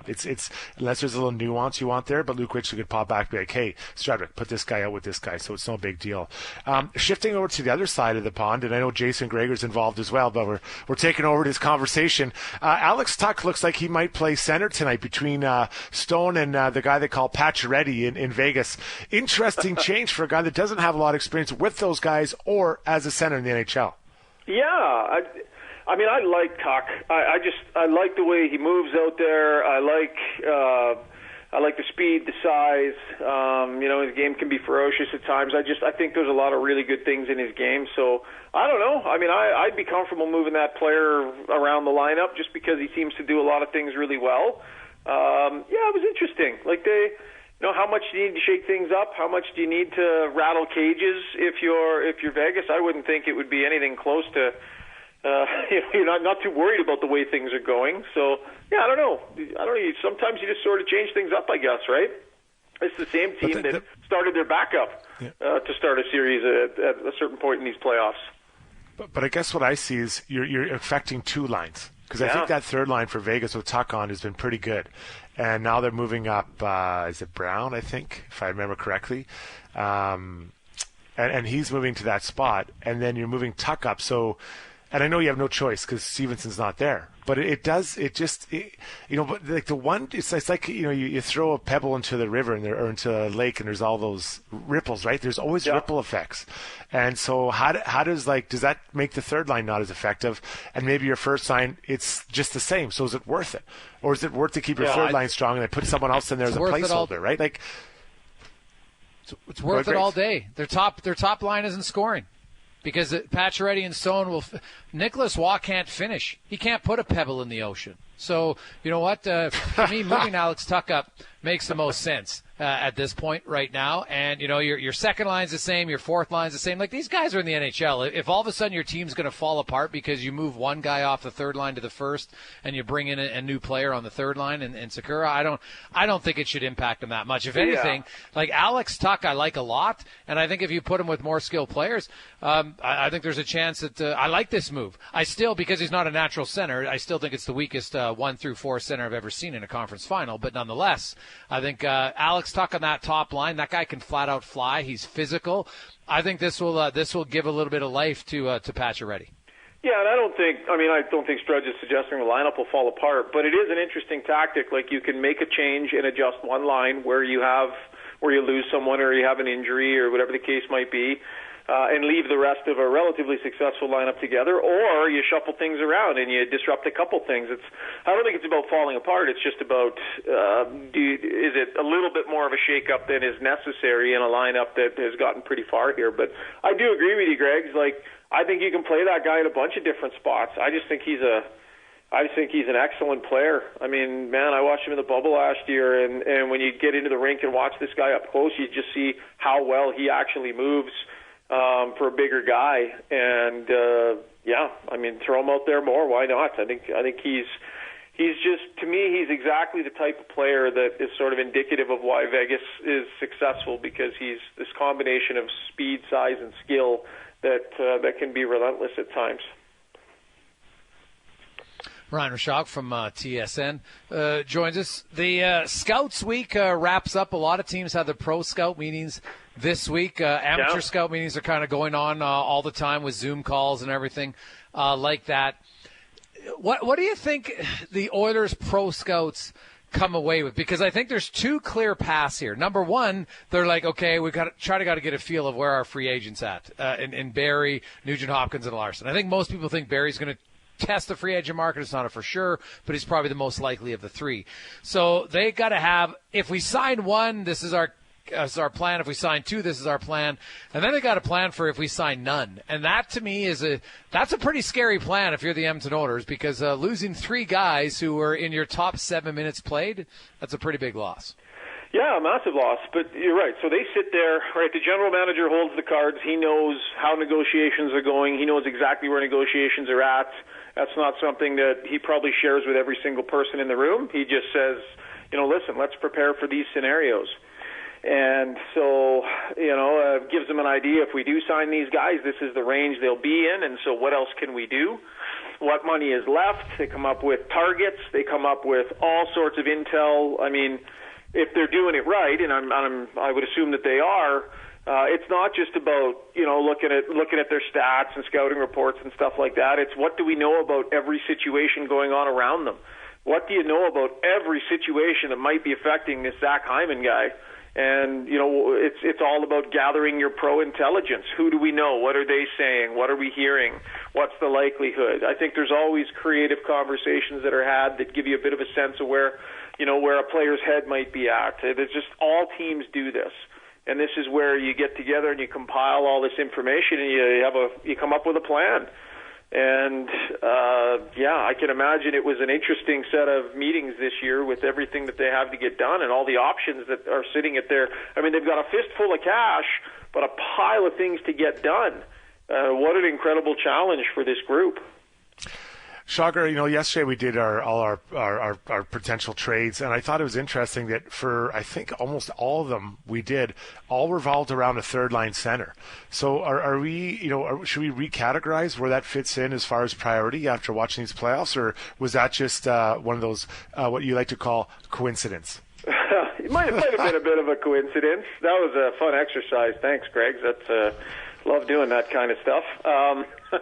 It's unless there's a little nuance you want there, but Luke Richardson could pop back and be like, "Hey, Stradwick, put this guy out with this guy," so it's no big deal. Shifting over to the other side of the pond, and I know Jason Greger's involved as well, but we're taking over this conversation. Alex Tuck looks like he might play center tonight between Stone and the guy they call Pacioretty in Vegas. Interesting change for a guy that doesn't have a lot of experience with those guys or as a center in the NHL. Yeah, I mean, I like Tuck. I like the way he moves out there. I like the speed, the size. His game can be ferocious at times. I think there's a lot of really good things in his game. So I don't know. I mean, I'd be comfortable moving that player around the lineup just because he seems to do a lot of things really well. It was interesting. Like how much do you need to shake things up? How much do you need to rattle cages if you're Vegas? I wouldn't think it would be anything close to. You're not too worried about the way things are going. So I don't know. Sometimes you just sort of change things up, I guess, right? It's the same team that started their backup to start a series at a certain point in these playoffs. But I guess what I see is you're affecting two lines. Because I think that third line for Vegas with Tuck on has been pretty good. And now they're moving up, is it Brown, I think, if I remember correctly? And he's moving to that spot. And then you're moving Tuck up. So, and I know you have no choice because Stevenson's not there. But but like the one, it's like, you throw a pebble into the river or into a lake and there's all those ripples, right? There's always ripple effects. And so does that make the third line not as effective? And maybe your first line, it's just the same. So is it worth it? Or is it worth to keep your third line strong and then put someone else in there as a placeholder, right? Like, it's worth it all day. Their top line isn't scoring. Because Pacioretty and Stone Nicholas Waugh can't finish. He can't put a pebble in the ocean. So, you know what? For me, moving Alex Tuck up makes the most sense at this point right now. And, your second line's the same, your fourth line's the same. Like, these guys are in the NHL. If all of a sudden your team's going to fall apart because you move one guy off the third line to the first and you bring in a new player on the third line and Sakura, I don't think it should impact them that much. If anything, like Alex Tuck I like a lot, and I think if you put him with more skilled players, I think there's a chance that I like this move. I still, because he's not a natural center, I still think it's the weakest 1 through 4 center I've ever seen in a conference final. But nonetheless, I think Alex Tuck on that top line, that guy can flat out fly. He's physical. I think this will give a little bit of life to Pacioretty. Yeah, and I don't think Strudge is suggesting the lineup will fall apart, but it is an interesting tactic. Like, you can make a change and adjust one line where you lose someone or you have an injury or whatever the case might be. And leave the rest of a relatively successful lineup together, or you shuffle things around and you disrupt a couple things. I don't think it's about falling apart. It's just about is it a little bit more of a shake-up than is necessary in a lineup that has gotten pretty far here. But I do agree with you, Greg. Like, I think you can play that guy in a bunch of different spots. I just think he's an excellent player. I mean, man, I watched him in the bubble last year, and when you get into the rink and watch this guy up close, you just see how well he actually moves. For a bigger guy, and throw him out there more. Why not? I think he's just, to me, he's exactly the type of player that is sort of indicative of why Vegas is successful, because he's this combination of speed, size, and skill that can be relentless at times. Ryan Rashog from TSN joins us. The Scouts Week wraps up. A lot of teams have their pro scout meetings this week. Amateur scout meetings are kind of going on all the time with Zoom calls and everything like that. What do you think the Oilers pro scouts come away with? Because I think there's two clear paths here. Number one, they're like, okay, we've got to get a feel of where our free agents at in Barrie, Nugent Hopkins, and Larson. I think most people think Barrie's going to test the free agent market. It's not a for sure, but he's probably the most likely of the three. So they got to have, if we sign one, this is our plan. If we sign two, this is our plan. And then they got a plan for if we sign none. And that, to me, that's a pretty scary plan if you're the Edmonton Oilers, because losing three guys who were in your top 7 minutes played, that's a pretty big loss. Yeah, a massive loss, but you're right. So they sit there, right? The general manager holds the cards. He knows how negotiations are going. He knows exactly where negotiations are at. That's not something that he probably shares with every single person in the room. He just says, listen, let's prepare for these scenarios. And so, gives them an idea. If we do sign these guys, this is the range they'll be in, and so what else can we do? What money is left? They come up with targets. They come up with all sorts of intel. I mean, if they're doing it right, and I would assume that they are, it's not just about looking at their stats and scouting reports and stuff like that. It's what do we know about every situation going on around them? What do you know about every situation that might be affecting this Zach Hyman guy? And, it's all about gathering your pro intelligence. Who do we know? What are they saying? What are we hearing? What's the likelihood? I think there's always creative conversations that are had that give you a bit of a sense of where a player's head might be at. It's just all teams do this. And this is where you get together and you compile all this information and you come up with a plan. And, I can imagine it was an interesting set of meetings this year with everything that they have to get done and all the options that are sitting at their... I mean, they've got a fistful of cash, but a pile of things to get done. What an incredible challenge for this group. Shagar, yesterday we did all our potential trades, and I thought it was interesting that for, I think, almost all of them all revolved around a third-line center. So are we, should we recategorize where that fits in as far as priority after watching these playoffs, or was that just one of those, what you like to call coincidence? It might have been a bit of a coincidence. That was a fun exercise. Thanks, Greg. That's love doing that kind of stuff.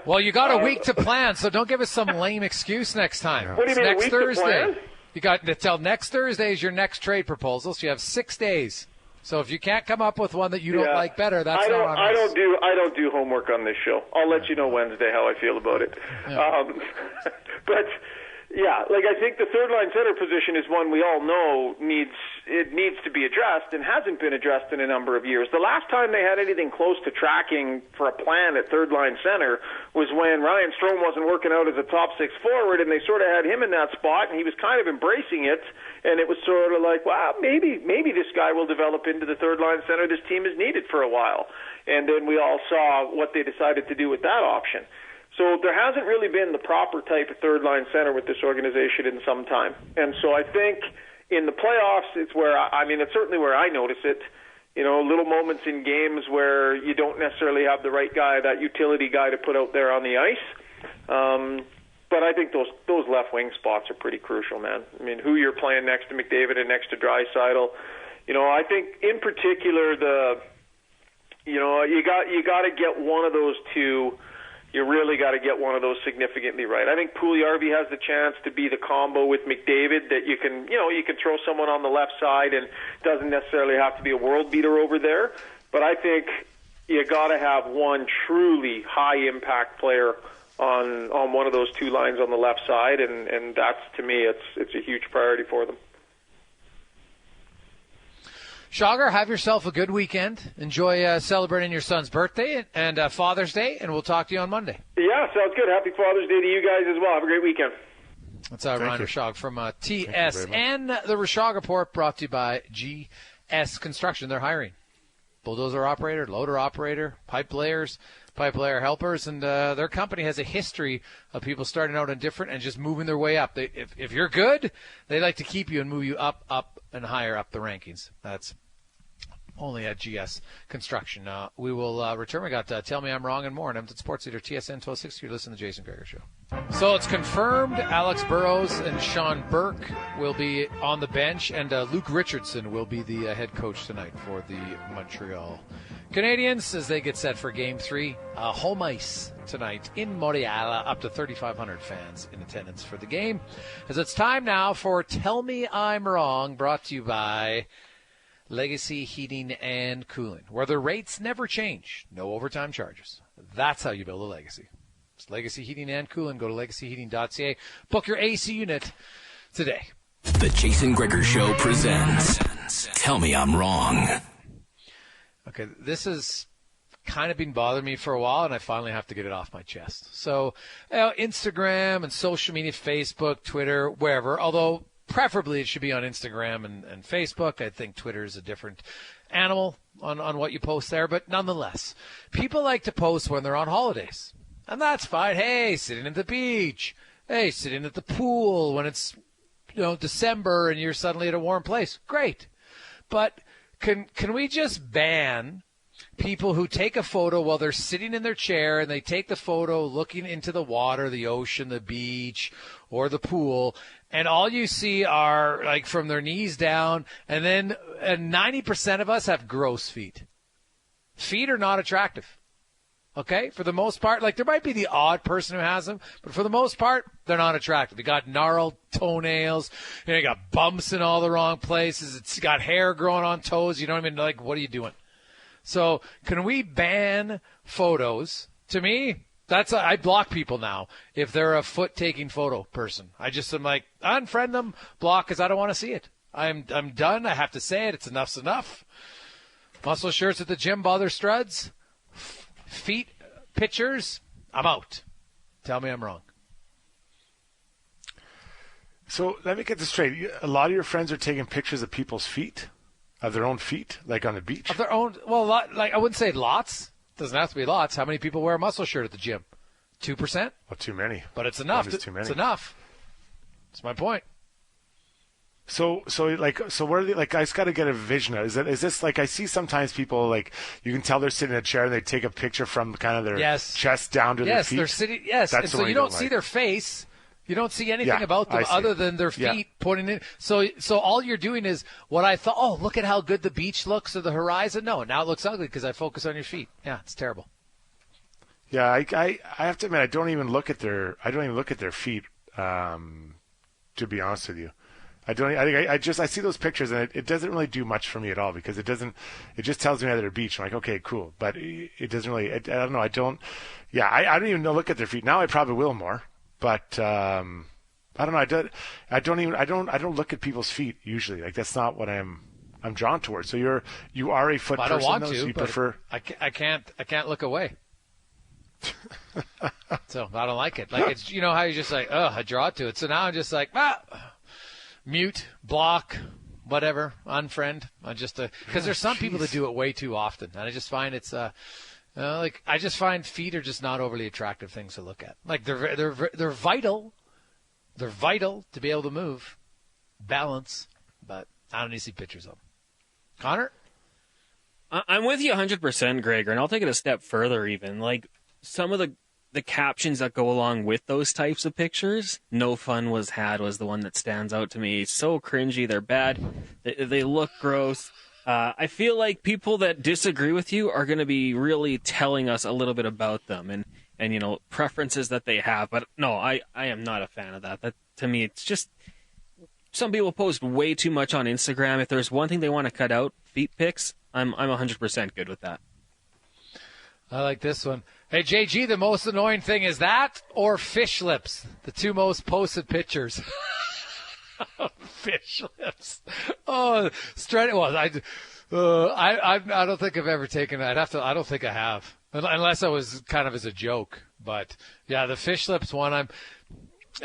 Well, you got a week to plan, so don't give us some lame excuse next time. What do you mean, next a week Thursday. To plan? You got until next Thursday is your next trade proposal, so you have 6 days. So if you can't come up with one that you don't like better, that's not on us. I don't do homework on this show. I'll let you know Wednesday how I feel about it. Yeah. But yeah, I think the third line center position is one we all know needs to be addressed and hasn't been addressed in a number of years. The last time they had anything close to tracking for a plan at third line center was when Ryan Strome wasn't working out as a top six forward, and they sort of had him in that spot, and he was kind of embracing it, and it was sort of like, wow, maybe this guy will develop into the third line center this team has needed for a while. And then we all saw what they decided to do with that option. So there hasn't really been the proper type of third-line center with this organization in some time. And so I think in the playoffs, it's certainly where I notice it. Little moments in games where you don't necessarily have the right guy, that utility guy to put out there on the ice. But I think those left wing spots are pretty crucial, man. I mean, who you're playing next to McDavid and next to Draisaitl. I think in particular you got to get one of those two. You really got to get one of those significantly right. I think Puljujarvi has the chance to be the combo with McDavid that you can throw someone on the left side and doesn't necessarily have to be a world beater over there. But I think you got to have one truly high impact player on one of those two lines on the left side, and that's, to me, it's a huge priority for them. Shagar, have yourself a good weekend. Enjoy celebrating your son's birthday and Father's Day, and we'll talk to you on Monday. Yeah, sounds good. Happy Father's Day to you guys as well. Have a great weekend. That's Ryan Rishaug from TSN. The Rishaug Report brought to you by GS Construction. They're hiring bulldozer operator, loader operator, pipe layers, pipe layer helpers, and their company has a history of people starting out indifferent and just moving their way up. If you're good, they like to keep you and move you up, and higher up the rankings. That's only at GS Construction. We will return. We got Tell Me I'm Wrong and more on Edmonton Sports Leader TSN 1260. You're listening to the Jason Gregor Show. So it's confirmed Alex Burrows and Sean Burke will be on the bench, and Luke Richardson will be the head coach tonight for the Montreal Canadiens as they get set for Game 3. Home ice tonight in Montreal. Up to 3,500 fans in attendance for the game. As it's time now for Tell Me I'm Wrong, brought to you by Legacy Heating and Cooling, where the rates never change. No overtime charges. That's how you build a legacy. It's Legacy Heating and Cooling. Go to legacyheating.ca. Book your AC unit today. The Jason Gregor Show presents Tell Me I'm Wrong. Okay, this has kind of been bothering me for a while, and I finally have to get it off my chest. So, Instagram and social media, Facebook, Twitter, wherever, although preferably it should be on Instagram and Facebook. I think Twitter is a different animal on what you post there, but nonetheless, people like to post when they're on holidays, and that's fine. Hey, sitting at the beach. Hey, sitting at the pool when it's December and you're suddenly at a warm place. Great. But can we just ban people who take a photo while they're sitting in their chair and they take the photo looking into the water, the ocean, the beach, or the pool, and all you see are like from their knees down, and then 90% of us have gross feet. Feet are not attractive. Okay, for the most part, like there might be the odd person who has them, but for the most part, they're not attractive. They got gnarled toenails, you got bumps in all the wrong places. It's got hair growing on toes. You know what I mean? Like, what are you doing? So, can we ban photos? To me, I block people now if they're a foot-taking photo person. I'm like, unfriend them, block, because I don't want to see it. I'm done. I have to say it. Enough's enough. Muscle shirts at the gym bother Struds. Feet pictures, I'm out. Tell me I'm wrong. So let me get this straight. A lot of your friends are taking pictures of people's feet, of their own feet, like on the beach? Of their own, well, like I wouldn't say lots. Doesn't have to be lots. How many people wear a muscle shirt at the gym? 2%? Well, too many. But it's enough. Too many. It's enough. That's my point. So what are they, like, I just got to get a vision. Is this like, I see sometimes people, like, you can tell they're sitting in a chair and they take a picture from kind of their chest down to their feet. Yes, they're sitting, yes. That's and so you don't see their face. You don't see anything about them other than their feet pointing in. So all you're doing is what I thought, oh, look at how good the beach looks or the horizon. No, now it looks ugly because I focus on your feet. Yeah, it's terrible. Yeah, I have to admit, I don't even look at their feet, to be honest with you. I see those pictures and it doesn't really do much for me at all because it just tells me that they're at a beach. I'm like, okay, cool. But it doesn't really, I don't know. I don't even look at their feet. Now I probably will more, but, I don't know. I don't look at people's feet usually. Like that's not what I'm drawn towards. So you are a foot person. I don't want though, to, so you but prefer. I can't look away. So I don't like it. Like it's, you know how you're just like, oh, I draw to it. So now I'm just like, mute, block, whatever, unfriend. Because there's some people that do it way too often, and I just find it's like I just find feet are just not overly attractive things to look at. Like they're vital. They're vital to be able to move, balance, but I don't need to see pictures of them. Connor? I'm with you 100%, Gregor, and I'll take it a step further even. Like some of the captions that go along with those types of pictures, no fun was had was the one that stands out to me. So cringy, they're bad, they look gross. I feel like people that disagree with you are going to be really telling us a little bit about them and you know, preferences that they have. But no, I am not a fan of that. That to me, it's just some people post way too much on Instagram. If there's one thing they want to cut out, feet pics, I'm 100% good with that. I like this one. Hey, JG, the most annoying thing is that or fish lips, the two most posted pictures. Fish lips. Oh, straight. Well, I don't think I've ever taken that. I don't think I have, unless I was kind of as a joke. But yeah, the fish lips one. I'm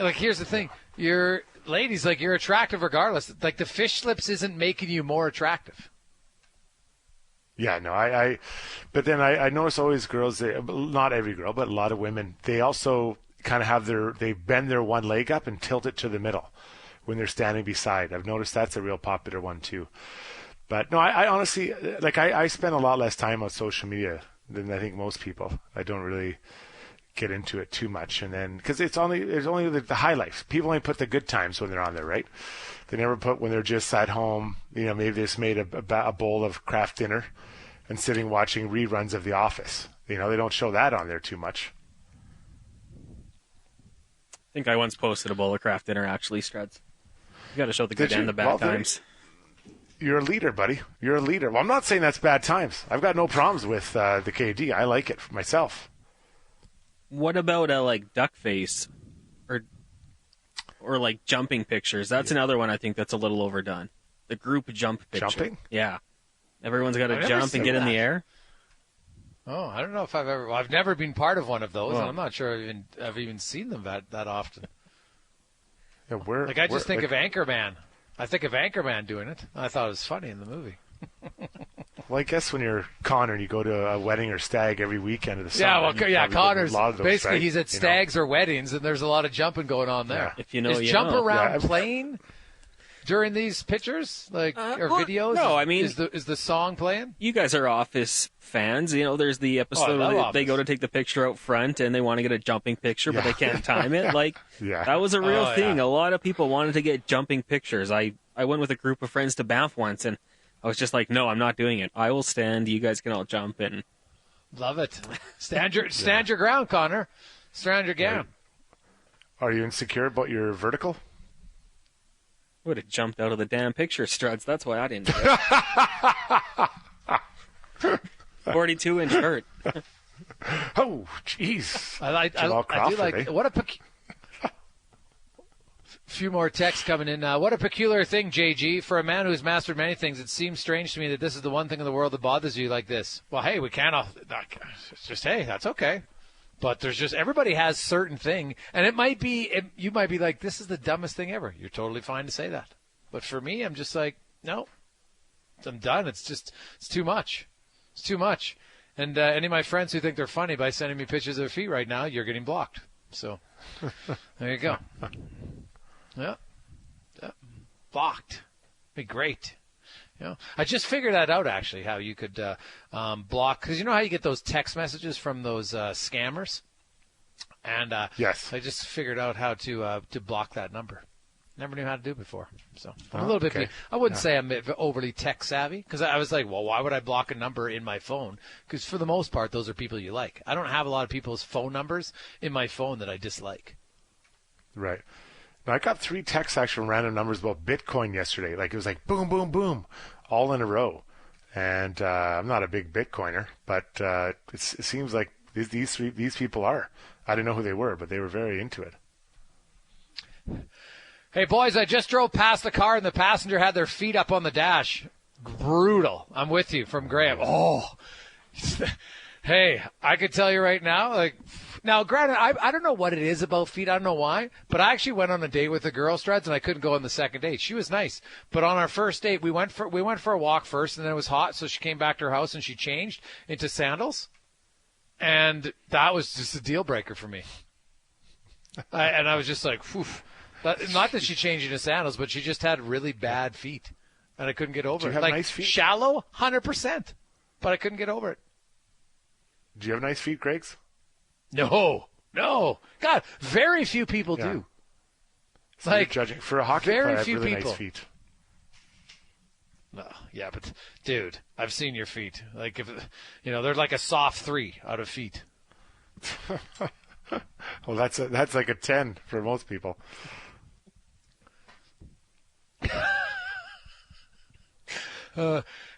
like, here's the thing. You're ladies, like you're attractive regardless. Like the fish lips isn't making you more attractive. Yeah, no, but then I notice always girls, not every girl, but a lot of women, they also kind of have they bend their one leg up and tilt it to the middle when they're standing beside. I've noticed that's a real popular one too. But no, I honestly, like I spend a lot less time on social media than I think most people. I don't really get into it too much. And then, because there's only the highlights. People only put the good times when they're on there, right? They never put when they're just at home, you know, maybe they just made a bowl of Kraft dinner and sitting watching reruns of The Office. You know, they don't show that on there too much. I think I once posted a bowl of Kraft dinner, actually, Struds. You got to show the good and the bad times. You're a leader, buddy. You're a leader. Well, I'm not saying that's bad times. I've got no problems with the KD. I like it for myself. What about like duck face or like jumping pictures? That's another one I think that's a little overdone. The group jump picture. Jumping? Yeah. Everyone's got to jump and get in the air. Oh, I don't know if I've never been part of one of those, and I'm not sure I've even seen them that often. Yeah, I just think of Anchorman. I think of Anchorman doing it. I thought it was funny in the movie. Well, I guess when you're Connor and you go to a wedding or stag every weekend of the summer. Connor's those, basically right? He's at stags or weddings, and there's a lot of jumping going on there. Yeah. If you know, is jump around playing during these pictures, or videos? No, I mean, is the song playing? You guys are Office fans. You know, there's the episode where they go to take the picture out front and they want to get a jumping picture, but they can't time it. Like, that was a real thing. A lot of people wanted to get jumping pictures. I went with a group of friends to Banff once, and I was just like, no, I'm not doing it. I will stand. You guys can all jump. And Love it. Stand your ground, Connor. Stand your ground. Are you insecure about your vertical? Would have jumped out of the damn picture, Struds. That's why I didn't do it. 42-inch shirt. Oh, jeez. I do like what a few more texts coming in. What a peculiar thing, JG. For a man who's mastered many things, it seems strange to me that this is the one thing in the world that bothers you like this. Well, hey, we can't. It's just, hey, that's okay. But there's just, everybody has certain thing, and it might be, you might be like, this is the dumbest thing ever. You're totally fine to say that. But for me, I'm just like, no, I'm done. It's too much. It's too much. And any of my friends who think they're funny by sending me pictures of their feet right now, you're getting blocked. So there you go. Yeah. Blocked. Be great. You know, I just figured that out, actually, how you could block, because you know how you get those text messages from those scammers? And yes. I just figured out how to block that number. Never knew how to do it before. So I'm a little bit, okay. I wouldn't say I'm overly tech savvy, because I was like, well, why would I block a number in my phone? Because for the most part, those are people you like. I don't have a lot of people's phone numbers in my phone that I dislike. Right. Now, I got 3 texts actually from random numbers about Bitcoin yesterday. Like, it was like boom, boom, boom, all in a row. And I'm not a big Bitcoiner, but it seems like these people are. I didn't know who they were, but they were very into it. Hey, boys, I just drove past the car and the passenger had their feet up on the dash. Brutal. I'm with you, from Graham. Oh, hey, I could tell you right now, like, now, granted, I don't know what it is about feet. I don't know why, but I actually went on a date with a girl, Struds, and I couldn't go on the second date. She was nice, but on our first date, we went for a walk first, and then it was hot, so she came back to her house and she changed into sandals, and that was just a deal breaker for me. And I was just like, phew. Not that she changed into sandals, but she just had really bad feet, and I couldn't get over Do you it. have Like, nice feet? Shallow, 100%, but I couldn't get over it. Do you have nice feet, Greg's? No. God, very few people do. So like, you're judging for a hockey very player, I have few really people. nice feet. No, yeah, but dude, I've seen your feet. Like, if they're like a soft 3 out of feet. Well, that's like a 10 for most people.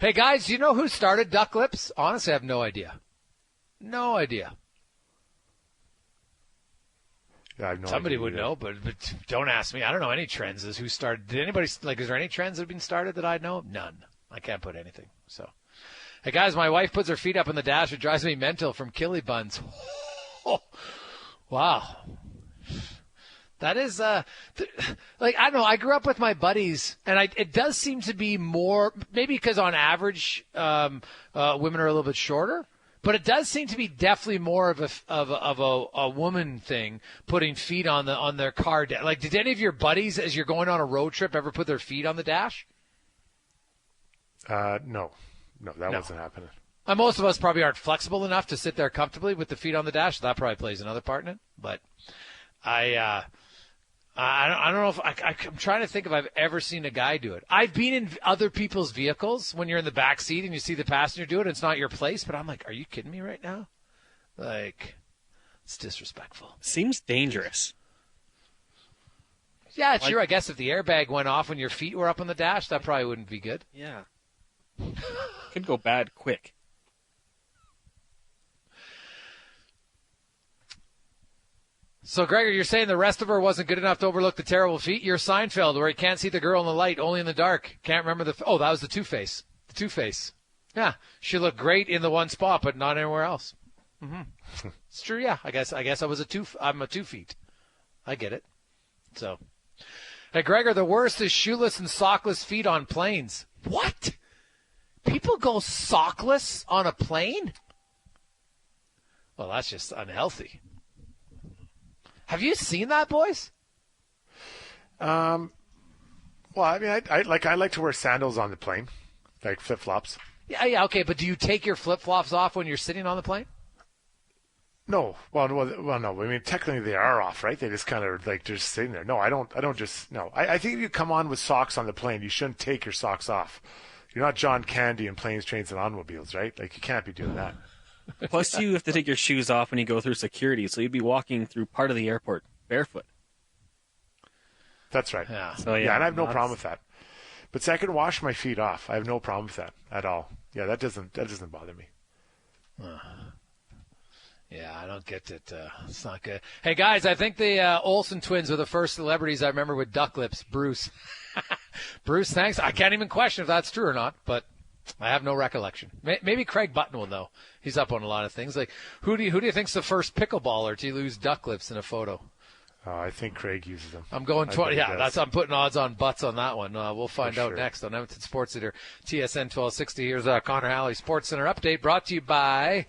Hey guys, do you know who started duck lips? Honestly, I have no idea. No idea. Yeah, I have no Somebody idea would either. know, but don't ask me. I don't know any trends as who started. Did anybody, like, is there any trends that have been started that I know? None. I can't put anything. So, hey guys, my wife puts her feet up in the dash. It drives me mental from Killy Buns. Oh, wow. That is, like, I don't know. I grew up with my buddies, and it does seem to be more, maybe because on average, women are a little bit shorter. But it does seem to be definitely more of a woman thing, putting feet on their car. Like, did any of your buddies, as you're going on a road trip, ever put their feet on the dash? No, that wasn't happening. Most of us probably aren't flexible enough to sit there comfortably with the feet on the dash. That probably plays another part in it. But I don't know if I'm trying to think if I've ever seen a guy do it. I've been in other people's vehicles when you're in the back seat and you see the passenger do it. And it's not your place, but I'm like, are you kidding me right now? Like, it's disrespectful. Seems dangerous. Yeah, it's true. I guess if the airbag went off when your feet were up on the dash, that probably wouldn't be good. Yeah. Could go bad quick. So, Gregor, you're saying the rest of her wasn't good enough to overlook the terrible feet? You're Seinfeld, where he can't see the girl in the light, only in the dark. Can't remember that was the Two-Face. The Two-Face. Yeah, she looked great in the one spot, but not anywhere else. Mm-hmm. It's true, yeah. I guess I'm a 2 feet. I get it. So, hey, Gregor, the worst is shoeless and sockless feet on planes. What? People go sockless on a plane? Well, that's just unhealthy. Have you seen that, boys? Well, I mean, I like to wear sandals on the plane, like flip-flops. Yeah, okay, but do you take your flip-flops off when you're sitting on the plane? No. Well, no. I mean, technically they are off, right? They just kind of like just sitting there. No, I don't just, no. I think if you come on with socks on the plane, you shouldn't take your socks off. You're not John Candy in Planes, Trains, and Automobiles, right? Like, you can't be doing that. Plus, you have to take your shoes off when you go through security, so you'd be walking through part of the airport barefoot. That's right. Yeah. So Yeah, and I have no problem with that. But see, I can wash my feet off. I have no problem with that at all. Yeah, that doesn't bother me. Yeah, I don't get it. It's not good. Hey, guys, I think the Olsen twins were the first celebrities I remember with duck lips. Bruce. Bruce, thanks. I can't even question if that's true or not, but I have no recollection. Maybe Craig Button will know. He's up on a lot of things. Like, who do you think's the first pickleballer to lose duck lips in a photo? I think Craig uses them. I'm going 20. Yeah, I'm putting odds on butts on that one. We'll find out next on Edmonton Sports Leader, TSN 1260. Here's Connor Halley Sports Center update brought to you by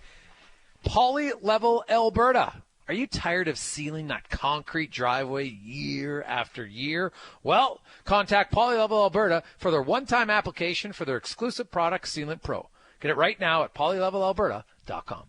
Poly Level Alberta. Are you tired of sealing that concrete driveway year after year? Well, contact Poly Level Alberta for their one-time application for their exclusive product, Sealant Pro. Get it right now at polylevelalberta.com.